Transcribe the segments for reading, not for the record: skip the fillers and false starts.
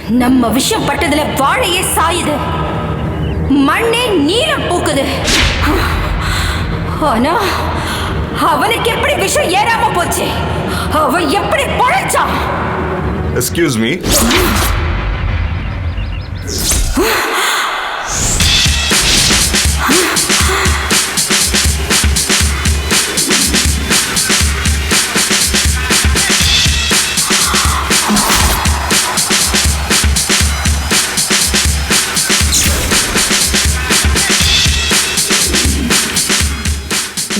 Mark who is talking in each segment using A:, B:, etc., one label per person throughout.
A: நம்ம விஷயம் பட்டதுல வாழையே சாயுது, மண்ணே நீளம் பூக்குது. ஆனா அவனுக்கு எப்படி விஷம் ஏறாம போச்சு? அவன் எப்படி பொழைச்சான்?
B: Excuse me.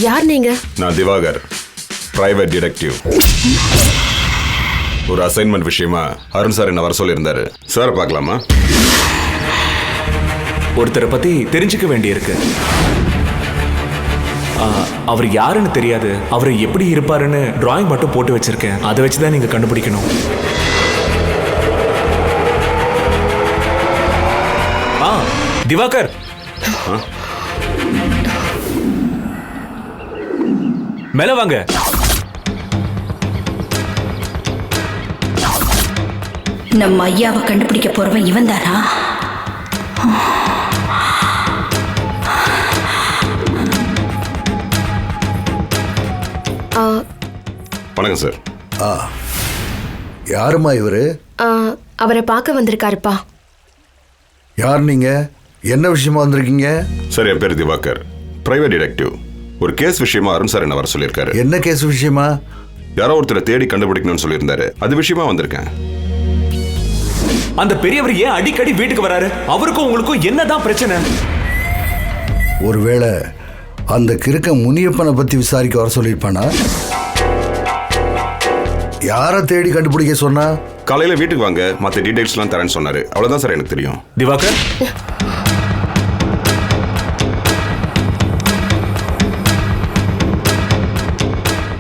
C: யார் நீங்க?
B: நான் திவாகர், பிரைவேட் டிடெக்டிவ். ஒரு அசைன்மெண்ட் விஷயமா அருண் சார் என்ன வர சொல்லியிருந்தாரு. சார் பார்க்கலாமா?
D: ஒருத்தரை பத்தி தெரிஞ்சுக்க வேண்டியிருக்கு. அவர் யாருன்னு தெரியாது, அவர் எப்படி இருப்பாருன்னு டிராயிங் மட்டும் போட்டு வச்சிருக்கேன். அதை வச்சுதான் நீங்க கண்டுபிடிக்கணும். திவாகர், மேல வாங்க.
A: நம்ம ஐயாவை கண்டுபிடிக்க போறவன் இவன் தானா?
B: வணக்கம் சார்.
E: யாருமா இவரு?
C: அவரை பார்க்க வந்திருக்காருப்பா.
E: யார் நீங்க? என்ன விஷயமா வந்திருக்கீங்க?
B: சார், என் பேர் திவாகர், பிரைவேட் டிடெக்டிவ். ஒரு கேஸ் விஷயமா அருண் சார் என்ன வர சொல்லியிருக்காரு.
E: என்ன கேஸ் விஷயமா?
B: யாரோ ஒருத்தரை தேடி கண்டுபிடிக்கணும்னு சொல்லியிருந்தாரு. அது விஷயமா வந்திருக்கேன்.
D: அந்த பெரியவர் ஏன் அடிக்கடி வீட்டுக்கு வராரு? அவருக்கும் உங்களுக்கும் என்னதான் பிரச்சனை?
E: ஒருவேளை அந்த கிறுக்க முனியப்பனை பத்தி விசாரிக்க வர சொல்லியிருப்பானா? யாரை தேடி கண்டுபிடிக்க சொன்னா?
B: காலையில வீட்டுக்கு வாங்க, மற்ற டீடைல்ஸ்லாம் தரேன்னு சொன்னாரு. அவ்வளவுதான் சார் எனக்கு தெரியும்.
D: திவாகர்,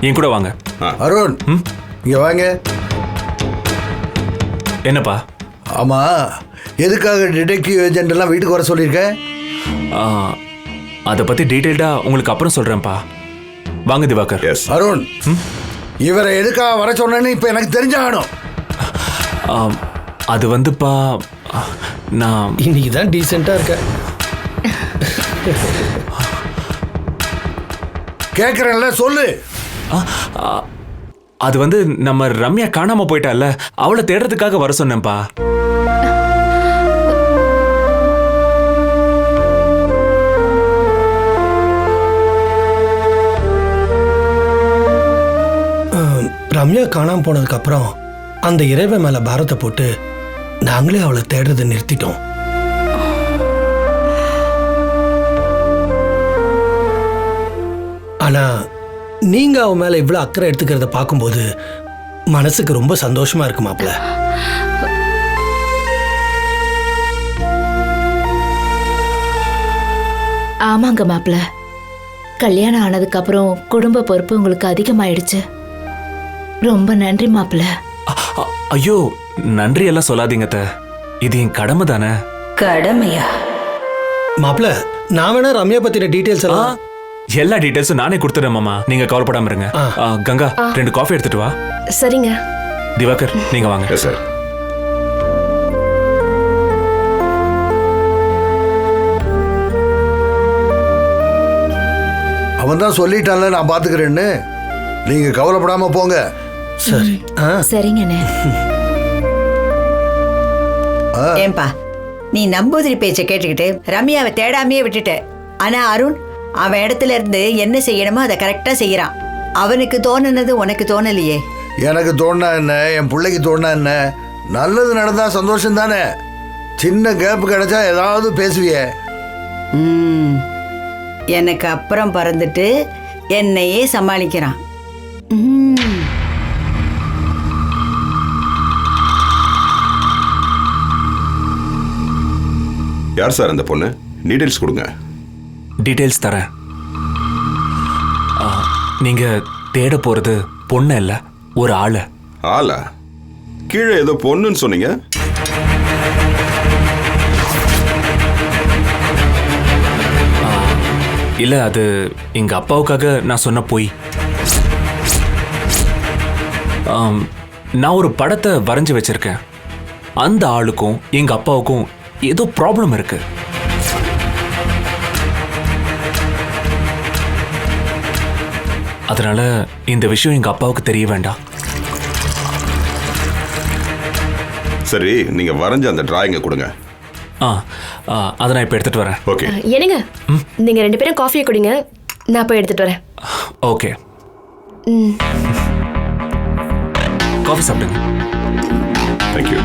D: என் கூட வாங்க.
E: அருண், இங்க வாங்க.
D: என்னப்பா?
E: ஆமா, எதுக்காக டிடெக்டிவ் ஏஜென்ட் எல்லாம் வீட்டுக்கு வர சொல்லியிருக்கேன்?
D: அதை பத்தி டீடைல்டா உங்களுக்கு அப்புறம் சொல்றேன்ப்பா. வாங்க திவாகர்.
B: எஸ்.
E: அருண், இவரை எதுக்காக வர சொன்னேன்னு இப்ப எனக்கு தெரிஞ்சாகணும்.
D: அது வந்துப்பா, நான்
F: இன்னைக்கு தான் டீசெண்டா இருக்க.
E: கேக்குறேன்ல, சொல்லு.
D: அது வந்து நம்ம ரம்யா காணாம போயிட்டால, அவளை தேடுறதுக்காக வர சொன்னேன்ப்பா.
F: ரம்யா காணாம போனதுக்கு அப்புறம் அந்த இறைவன் மேல பாரத்தை போட்டு நாங்களே அவளை தேடுறதை நிறுத்திட்டோம். ஆனா நீங்க அவன் மேல இவ்வளவு அக்கறை எடுத்துக்கிறத பார்க்கும்போது மனசுக்கு ரொம்ப சந்தோஷமா இருக்கு மாப்ள.
G: ஆமாங்க மாப்ள, கல்யாணம் ஆனதுக்கு அப்புறம் குடும்ப பொறுப்பு உங்களுக்கு அதிகமாயிடுச்சு. ரொம்ப நன்றி மாப்ள.
D: ஐயோ, நன்றி எல்லாம் சொல்லாதீங்க. இது என் கடமை தானே.
A: கடமையா?
F: மாப்ள, நான் வேணா ரம்யா பத்தின டீடைல்ஸ் எல்லாம்
D: எல்லா டீடைல்ஸும் நானே கொடுத்துறேன் மாமா. நீங்க கவலைப்படாம இருங்க. கங்கா, 2 காஃபி எடுத்துட்டு வா.
C: சரிங்க.
D: திவாகர், நீங்க வாங்க.
B: Yes sir.
E: அவன் தான் சொல்லிட்டான்ல, நான் பாத்துக்கிறேன்னு. நீங்க கவலைப்படாம போங்க.
F: சரி.
G: சரிங்கண்ணே.
H: ஏன்பா, நீ நம்பூதிரி பேச்சை கேட்டுக்கிட்டு ரம்யாவை தேடாமையே விட்டுட்ட. ஆனா அருண் அவன் இடத்துல இருந்து என்ன செய்யணுமோ அதை கரெக்டா செய்யறான். அவனுக்கு தோணுனது உனக்கு தோணலையே.
E: எனக்கு தோணுனா என்ன, என் பிள்ளைக்கு தோணுனா என்ன? நல்லது நடந்தா சந்தோஷம் தானே. சின்ன கேப் கிடைச்சா ஏதாவது பேசுவியே.
H: எனக்கு அப்புறம் பறந்துட்டு என்னையே சமாளிக்கிறான்.
B: யார் சார் அந்த பொண்ணு? டீடைல்ஸ் கொடுங்க.
D: டீடைல்ஸ் தரேன். நீங்க தேட போறது பொண்ணு இல்ல, ஒரு ஆளு.
B: ஆளா? கீழே ஏதோ பொண்ணுன்னு சொன்னீங்க.
D: இல்ல, அது எங்க அப்பாவுக்காக நான் சொன்ன பொய். நான் ஒரு படத்தை வரைஞ்சு வச்சிருக்கேன். அந்த ஆளுக்கும் எங்க அப்பாவுக்கும் ஏதோ ப்ராப்ளம் இருக்கு. அதனால இந்த விஷயம் எங்க அப்பாவுக்கு தெரிய வேண்டாம்.
B: சரி, நீங்க வரைஞ்ச அந்த டிராயிங்கை கொடுங்க.
D: அதை நான் இப்போ எடுத்துட்டு வரேன்.
B: ஓகே.
C: என்னங்க நீங்க 2 பேரும் காஃபியை குடிங்க, நான் போய் எடுத்துட்டு வரேன்.
D: ஓகே. காஃபி சாப்பிடுங்க.
B: தேங்க்யூ.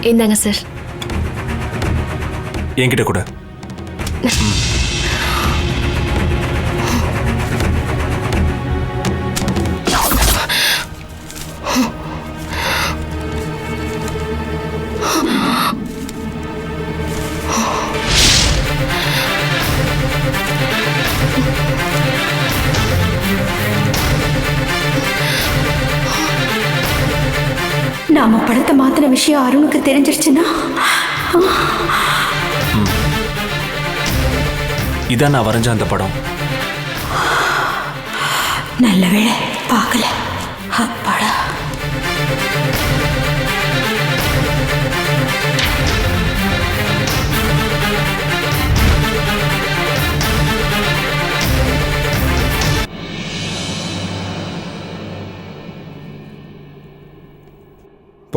C: இந்தாங்க சார்.
D: என்கிட்ட கூட.
A: நாம படத்தை மாத்தின விஷயம் அருணுக்கு தெரிஞ்சிருச்சுன்னா
D: இதான் நான் வரைஞ்ச அந்த படம்.
A: நல்ல வேளை பார்க்கல. அப்பாடா.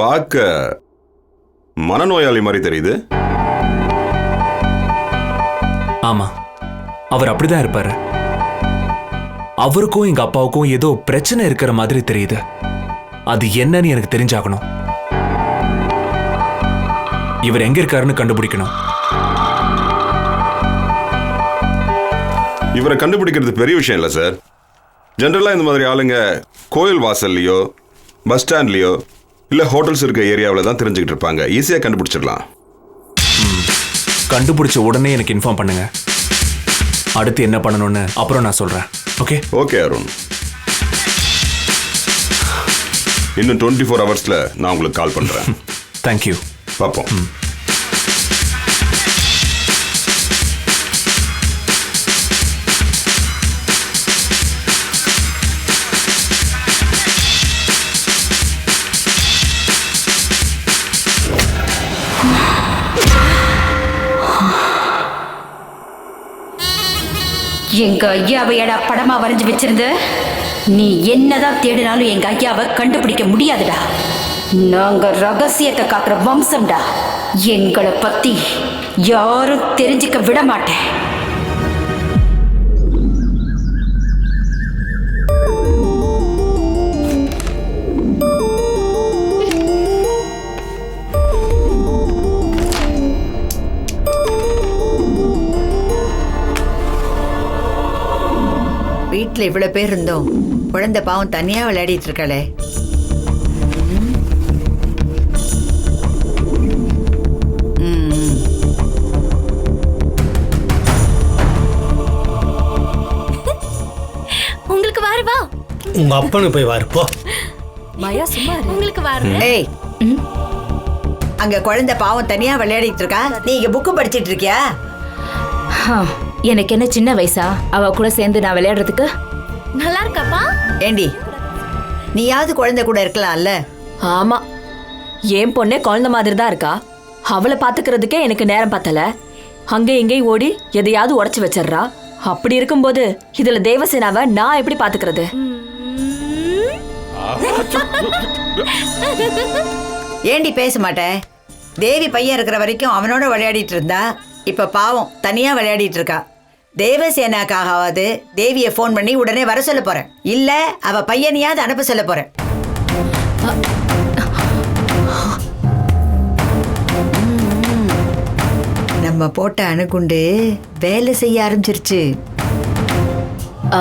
B: பார்க்க மனநோயாளி மாதிரி தெரியுது.
D: ஆமா, அவர் அப்படிதான் இருப்பாரு. அவருக்கும் எங்க அப்பாவுக்கும் ஏதோ பிரச்சனை இருக்கிற மாதிரி தெரியுது. அது என்னன்னு எனக்கு தெரிஞ்சாகணும். இவர் எங்க இருக்காருன்னு கண்டுபிடிக்கணும்.
B: இவரை கண்டுபிடிக்கிறது பெரிய விஷயம் இல்லை சார். ஜென்ரலாக இந்த மாதிரி ஆளுங்க கோயில் வாசல்லையோ பஸ் ஸ்டாண்ட்லேயோ இல்லை ஹோட்டல்ஸ் இருக்க ஏரியாவில் தான் தெரிஞ்சுக்கிட்டு இருப்பாங்க. ஈஸியாக கண்டுபிடிச்சிடலாம்.
D: கண்டுபிடிச்ச உடனே எனக்கு இன்ஃபார்ம் பண்ணுங்க. அடுத்து என்ன பண்ணணும்னு அப்புறம் நான் சொல்றேன். ஓகே?
B: ஓகே அருண். இன்னும் 24 ஹவர்ஸில் நான் உங்களுக்கு கால் பண்ணுறேன்.
D: தேங்க்யூ.
B: பார்ப்போம்.
A: எங்க ஐயாவை எடா படமா வரைஞ்சு வச்சிருந்த. நீ என்னதான் தேடினாலும் எங்க ஐயாவை கண்டுபிடிக்க முடியாதுடா. நாங்க ரகசியத்தை காக்குற வம்சம்டா. எங்களை பத்தி யாரும் தெரிஞ்சுக்க விட மாட்டேன்.
H: வீட்டில் இவ்வளோ பேர் இருந்தோம், குழந்தை பாவம் தனியாக விளையாடிட்டு இருக்காளே.
I: வாரு வா.
F: உங்க அப்பனு போய் வாரு போ.
I: மாயா சும்மா உங்களுக்கு வாரு.
H: ஏய் அங்க குழந்தை பாவம் தனியா விளையாடிட்டு இருக்கா, நீ இங்க புக்கு படிச்சிட்டு இருக்கியா?
G: எனக்கு என்ன சின்ன வயசா அவ கூட சேர்ந்து நான் விளையாடுறதுக்கு?
I: நல்லா இருக்காப்பா?
H: ஏண்டி நீயாவது குழந்தை கூட இருக்கலாம்ல?
J: ஆமா, என் பொண்ணே குழந்தை மாதிரி தான் இருக்கா. அவளை பாத்துக்கிறதுக்கே எனக்கு நேரம் பத்தல. அங்க இங்கேயும் ஓடி எதையாவது உடைச்சு வச்சிடுறா. அப்படி இருக்கும்போது இதுல தேவசேனாவை நான் எப்படி பாத்துக்கிறது?
H: ஏண்டி பேச மாட்டேன்? தேவி பையன் இருக்கிற வரைக்கும் அவனோட விளையாடிட்டு இருந்தா, இப்ப பாவம் தனியா விளையாடிட்டு இருக்கா. தேவசேனாக்காகவாது தேவியை ஃபோன் பண்ணி உடனே வர சொல்ல போறேன், இல்ல அவ பையனையாவது அனுப்ப சொல்ல போறேன். நம்ம போட்ட அணுகுண்டு வேலை செய்ய ஆரம்பிச்சிருச்சு.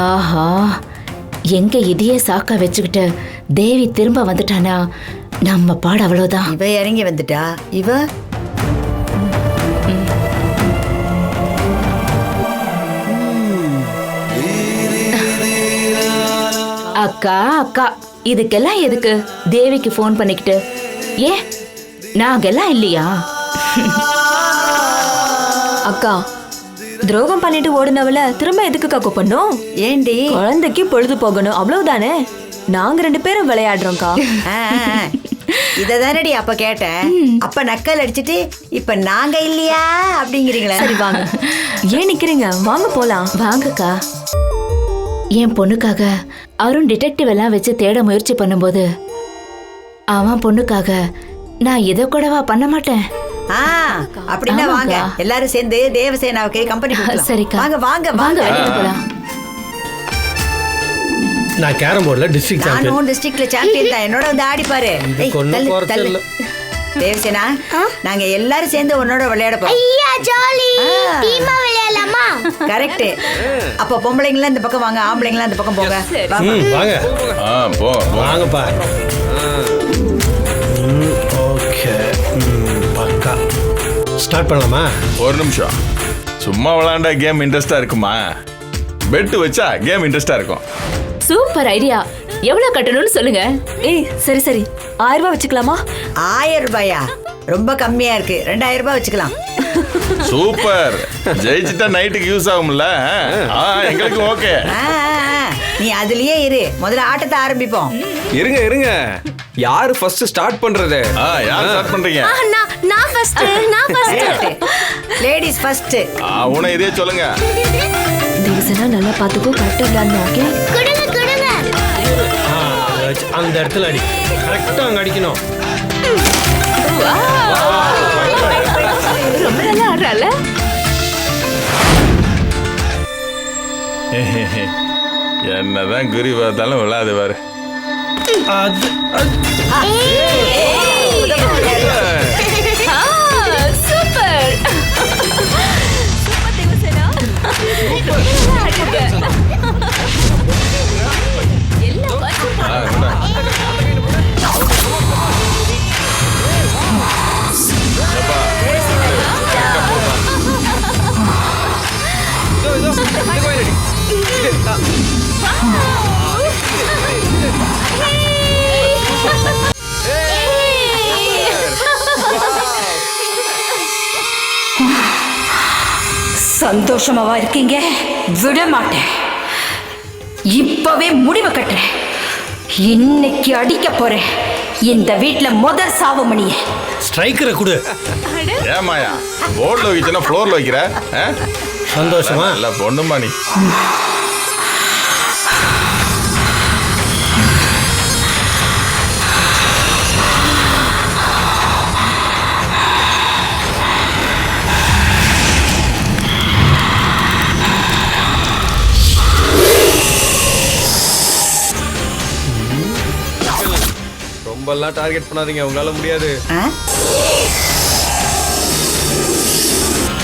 G: ஆஹா, எங்க இதையே சாக்கா வச்சுக்கிட்டு தேவி திரும்ப வந்துட்டானா நம்ம பாடு அவ்வளவுதான்.
H: இவ இறங்கி வந்துட்டா. இவ
G: அக்கா அக்கா இதுக்கெல்லாம் எதுக்கு தேவிக்கு ஃபோன் பண்ணிக்கிட்டு? ஏன் நாங்கெல்லாம் இல்லையா?
J: அக்கா, துரோகம் பண்ணிட்டு ஓடுனவள திரும்ப எதுக்குக்கா கூப்பிடணும்?
H: ஏண்டி?
J: குழந்தைக்கு பொழுது போகணும், அவ்வளவுதானே. நாங்க 2 பேரும் விளையாடுறோம்க்கா.
H: இததானடி அப்ப கேட்டேன். அப்ப நக்கல் அடிச்சிட்டு இப்ப நாங்க இல்லையா அப்படிங்கிறீங்களா?
J: சரி வாங்க, ஏன் நிக்கிறீங்க? வாங்க போலாம்.
G: வாங்கக்கா. என் பொண்ணுக்காக அருண் டிடெக்டிவ் எல்லாம் வச்சு தேட முயற்சி பண்ணும்போது அவன் பொண்ணுக்காக நான் இதை கூடவா பண்ண மாட்டேன்?
H: அப்படின்னா வாங்க எல்லாரும் சேர்ந்து தேவசேனாவுக்கு கம்பெனி கொடுக்கலாம்.
G: சரிக்கா,
H: வாங்க வாங்க
G: வாங்க
H: வாங்க.
G: வெளியில போலாம்.
F: நான் கேரம் போர்டுல டிஸ்ட்ரிக்ட் சாம்பியன்.
H: நானும் டிஸ்ட்ரிக்ட்ல சாம்பியன் தான். என்னோட வந்து ஆடி பாரு. ஏய்,
F: கொன்னு
H: தள்ளு,
F: குறைச்சல்
H: தள்ளு.
F: இல்ல.
H: தேவசேனா, நாங்க எல்லாரும் சேர்ந்து உன்னோட விளையாட போறோம்.
I: ஐயா ஜாலி. டீமா விளையாடலாமா?
H: கரெக்ட். அப்ப பொம்பளைங்கள இந்த பக்கம் வாங்க, ஆம்பளைங்கள இந்த பக்கம் போங்க.
F: வாங்க
B: போ
F: வாங்கப்பா. ஓகே, பக்கா ஸ்டார்ட் பண்ணலாமா?
K: ஒரு நிமிஷம். சும்மா விளையாண்டா கேம் இன்ட்ரெஸ்டா இருக்குமா? பெட் வச்சா கேம் இன்ட்ரெஸ்டா இருக்கும்.
G: Super idea. எவ்வளவு கட்டணும்னு சொல்லுங்க.
J: ஏய் சரி சரி, 1000 ரூபாய் வச்சுக்கலாமா?
H: 1000 ரூபாயா? ரொம்ப கம்மியா இருக்கு. 2000 ரூபாய் வச்சுக்கலாம்.
K: சூப்பர். ஜெயிச்சிட்டா நைட்டுக்கு யூஸ் ஆகும்ல. எங்களுக்கு ஓகே.
H: நீ அதுலயே இரு, முதல்ல ஆட்டத்தை ஆரம்பிப்போம்.
L: இருங்க இருங்க, யாரு ஃபர்ஸ்ட் ஸ்டார்ட் பண்றது?
K: யார் ஸ்டார்ட் பண்றீங்க?
I: நான் ஃபர்ஸ்ட்.
H: Ladies first.
K: உன இதே சொல்லுங்க.
J: தேவசேனா நல்லா பாத்துக்கோ, கரெக்டா விளையாடணும். ஓகே,
I: குடுங்க குடுங்க.
F: அந்த இடத்துல அடி, கரெக்டா அங்க அடிக்கணும்.
G: ரொம்ப நல்லா ஆடுறால.
K: என்னதான் குறி பார்த்தாலும் விளையாடு பாரு.
F: அது
G: சூப்பர்.
A: சந்தோஷமாவா இருக்கீங்க? விட மாட்டேன். இப்பவே முடிவு கட்டுறேன். இன்னைக்கு அடிக்க போறேன் இந்த வீட்ல முதல் சாவு மணிய.
F: ஸ்ட்ரைக்கரை கொடு.
K: ஏமாயா போர்ட்ல வைக்கணும் ஃப்ளோர்ல வைக்கிற?
F: சந்தோஷமா?
K: இல்ல பொண்ணுமா நீ.
L: ரொம்பலாம் டார்கெட் பண்ணாதீங்க, உங்களால முடியாது.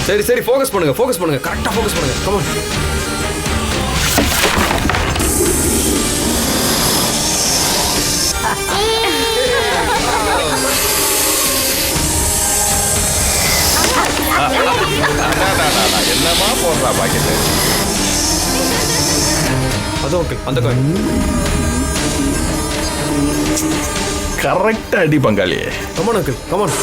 L: சரி சரி, ஃபோக்கஸ் பண்ணுங்க, ஃபோக்கஸ் பண்ணுங்க, கரெக்டா ஃபோக்கஸ் பண்ணுங்க. Come on.
K: என்னமா போடுறா பாக்கெட்டு?
L: அது ஓகே அந்த காயின்.
K: கரெக்டா அடி பங்காளி.
L: Come on uncle come on.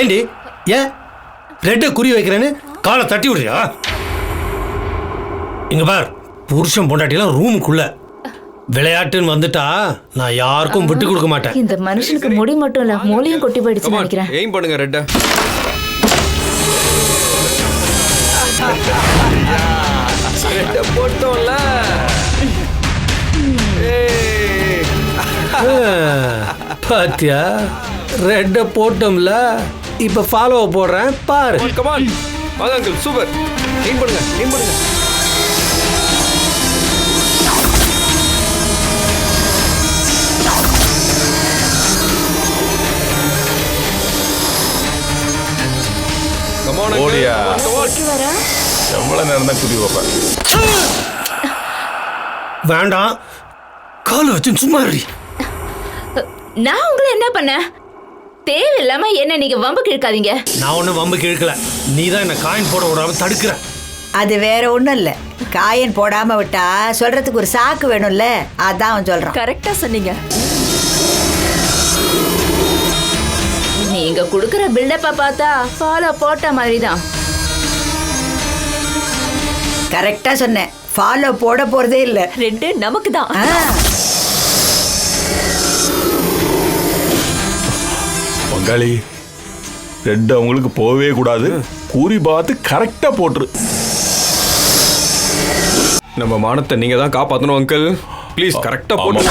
F: ஏண்டி ஏன் ரெட்டை குறி வைக்கிறேன்னு காலை தட்டி விடுறியா? இங்க பார், புருஷன் பொண்டாட்டிலாம் ரூமுக்குள்ள விளையாட்டுன்னு வந்துட்டா நான் யாருக்கும் விட்டு கொடுக்க மாட்டேன்.
G: இந்த மனுஷனுக்கு முடி மட்டும் இல்ல மூளையும் கொட்டி போயிடுச்சு நினைக்கிறேன்.
L: எய்ம் பண்ணுங்க ரெட்ட. ரெட்ட போட்டோம்ல.
F: பாத்தியா, ரெட்டை போட்டோம்ல, இப்ப ஃபாலோ போடுறேன் பாரு.
L: கமான் வாங்க அங்கிள் சூப்பர். எய்ம் பண்ணுங்க எய்ம் பண்ணுங்க. கமான்
K: ஓடியா.
L: அங்கிள்.
K: எவ்வளவு நேரம் தான் குடி வைப்பேன்.
F: வேண்டாம், காலை வச்சு சும்மா இரு.
G: நான் உங்களை என்ன பண்ணேன்? தேவையில்லாம என்ன நீங்க வம்பு கிழக்காதீங்க.
F: நான் ஒன்றும் வம்பு கிழக்கல, நீ தான் என்ன காயின் போட விடாம தடுக்கிற.
H: அது வேற ஒண்ணும் இல்ல, காயின் போடாம விட்டா சொல்றதுக்கு ஒரு சாக்கு வேணும்ல, அதான் அவன் சொல்றான்.
J: கரெக்டா சொன்னீங்க.
G: நீங்க குடுக்கற பில்டப்ப பார்த்தா ஃபாலோ போட்ட மாதிரி தான்.
H: கரெக்டா சொன்னேன், ஃபாலோ போட போறதே இல்ல.
J: ரெண்டு நமக்கு தான்.
K: பங்காளி ரெண்டு அவங்களுக்கு போகவே கூடாது. கூறி பார்த்து கரெக்டா போட்டுரு.
L: நம்ம மானத்தை நீங்க தான் காப்பாத்தணும் அங்கிள். ப்ளீஸ் கரெக்டா போட்டு.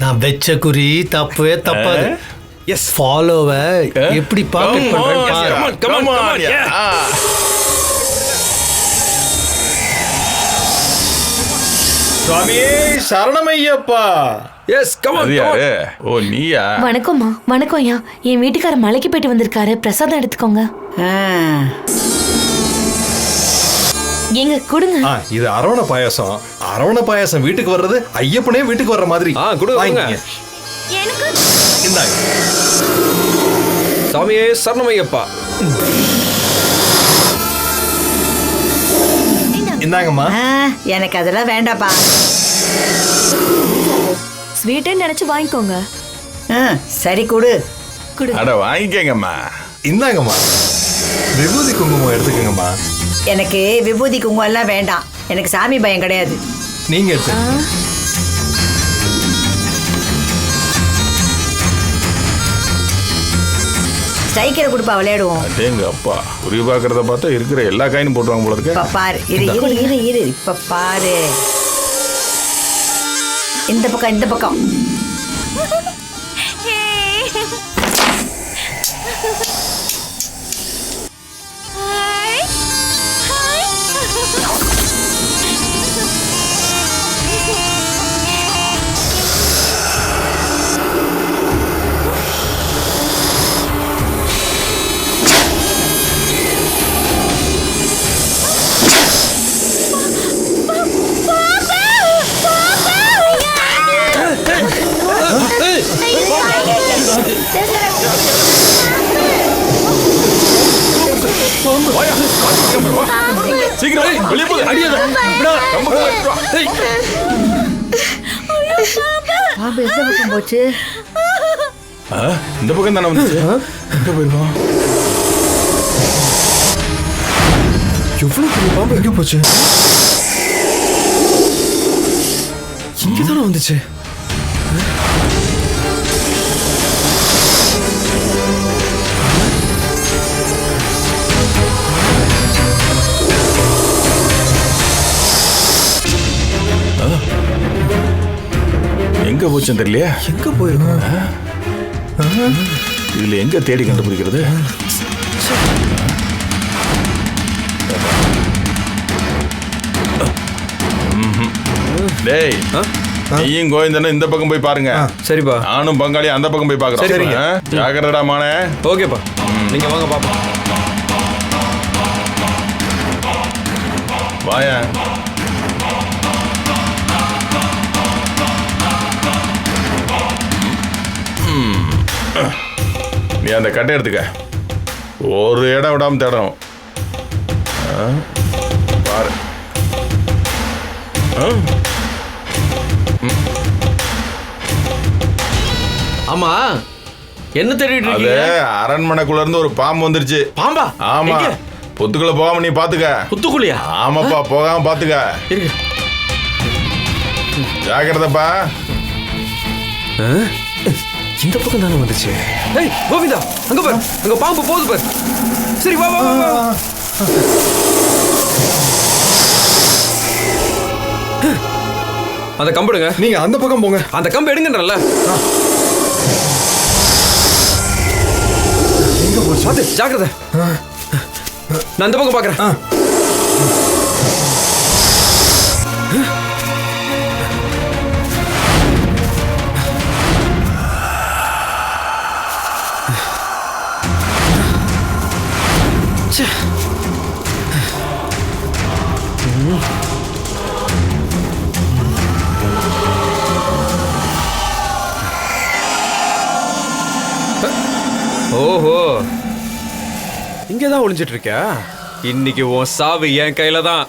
F: நான் வெச்ச குறி தப்பவே தப்பாது. எஸ், ஃபாலோவை எப்படி பாக்கெட் பண்றேன் பாரு.
K: சுவாமியே சரணமையப்பா.
L: Yes come on.
K: ஓ நீயா?
G: வணக்கம்மா. வணக்கம் ஐயா. என் வீட்டுக்கார மலைக்கு போயிட்டு வந்திருக்காரு, பிரசாதம் எடுத்துக்கோங்க. எங்க கொடுங்க.
M: இது அரவண பாயாசம். அரவண பாயாசம் வீட்டுக்கு வர்றது ஐயப்பனே வீட்டுக்கு வர்ற மாதிரி.
L: கொடுங்க.
M: இந்தாங்க.
L: சாமியே சரணமையப்பா.
M: இந்தாங்கம்மா.
H: எனக்கு அதெல்லாம் வேண்டாப்பா.
J: ஸ்வீட்டே நினைச்சு வாங்கிக்கோங்க.
H: சரி கொடு.
K: அட வாங்கிக்கங்கம்மா.
M: இந்தாங்கம்மா. விபூதி குங்குமம் எடுத்துக்கங்கம்மா.
H: எனக்கு விபூதி குங்குமம் எல்லாம் வேண்டாம், எனக்கு சாமி பயம் கிடையாது.
M: நீங்க எடுத்து.
H: ஸ்ட்ரைக்கரை கொடுப்பா, விளையாடுவோம்.
K: எங்க அப்பா குறி பாக்குறத பார்த்தா இருக்கிற எல்லா காயினும் போட்டுவாங்க போல இருக்கு.
H: இப்ப பாரு, இரு இப்ப பாரு. இந்த பக்கம் இந்த பக்கம்.
K: சீக்கிரம் வெளியே போய்
H: பாம்பு எந்த பக்கம் போச்சு?
K: இந்த பக்கம் தானே வந்துச்சு. எங்க போயிருக்கோம்?
M: எவ்வளவு பெரிய பாம்பு எங்க போச்சு? இங்க தானே வந்துச்சு.
K: எங்க போச்சுன்னு தெரியலையா?
M: எங்க போயிருக்கோம்?
K: இதுல எங்க தேடி கண்டுபிடிக்கிறது? டேய், நீயும் கோவிந்தனும் இந்த பக்கம் போய் பாருங்க.
L: சரிப்பா.
K: நானும் பங்காளி அந்த பக்கம் போய் பாக்குறேன்.
L: சரிங்க.
K: ஜாக்கிரதா மானே.
L: ஓகேப்பா. நீங்க வாங்க பாப்பா.
K: வாயா. நீ அந்த கட்டை எடுத்துக்க. ஒரு இடம் விடாம தேடணும். பாரு.
L: ஆமா என்ன தேடிட்டு
K: அது
L: இருக்கீங்க?
K: அரண்மனைக்குள்ள இருந்து ஒரு பாம்பு வந்துருச்சு.
L: பாம்பா?
K: ஆமா.
L: எங்க?
K: புத்துக்குள்ள போகாம நீ பாத்துக்க.
L: புத்துக்குள்ளியா?
K: ஆமாப்பா, போகாம பாத்துக்க.
L: இருக்கு.
K: ஜாக்கிரதப்பா.
L: இந்த பக்கம் தானே வந்துச்சு. ஏய் கோவிந்தா, அங்க பாரு, அங்க பாம்பு போகுது பாரு. சரி வா வா வா வா. அந்த கம்பெடுங்க.
M: நீங்க அந்த பக்கம் போங்க.
L: அந்த கம்பு எடுங்கன்றல.
M: எங்க போச்சு?
L: பாத்து ஜாக்கிரதை. நான் அந்த பக்கம் பாக்குறேன். ஓஹோ, இங்கதான் ஒளிஞ்சிட்டு இருக்க. இன்னைக்கு உன் சாவு என் கையில தான்.